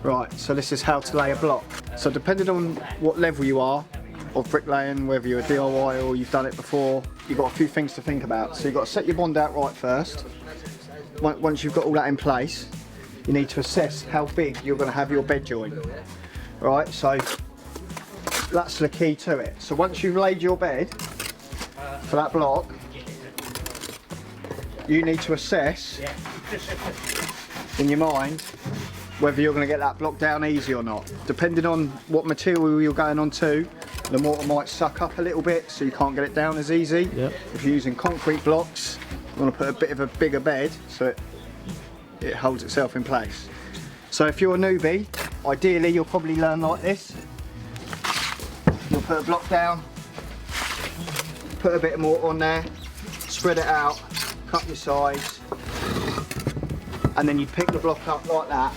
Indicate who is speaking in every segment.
Speaker 1: Right, so this is how to lay a block. So depending on what level you are of bricklaying, whether you're a DIY or you've done it before, you've got a few things to think about. So you've got to set your bond out right first. Once you've got all that in place, you need to assess how big you're going to have your bed joint. Right, so that's the key to it. So once you've laid your bed for that block, you need to assess in your mind whether you're going to get that block down easy or not. Depending on what material you're going on to, the mortar might suck up a little bit, so you can't get it down as easy. Yep. If you're using concrete blocks, you want to put a bit of a bigger bed so it holds itself in place. So if you're a newbie, ideally you'll probably learn like this. You'll put a block down, put a bit of mortar on there, spread it out, cut your sides, and then you pick the block up like that.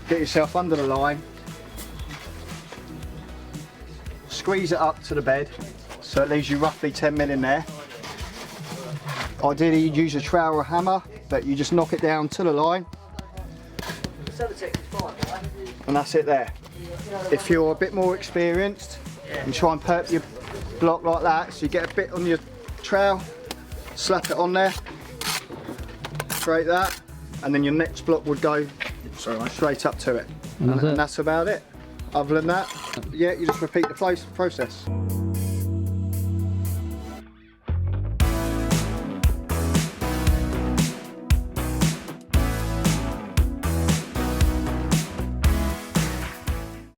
Speaker 1: Get yourself under the line, squeeze it up to the bed so it leaves you roughly 10 mil in there. Ideally you'd use a trowel or a hammer, but you just knock it down to the line and that's it there. If you're a bit more experienced, you try and perp your block like that, so you get a bit on your trowel, slap it on there, straight that, and then your next block would go straight up to it. And that's about it. Other than that, yeah, you just repeat the process.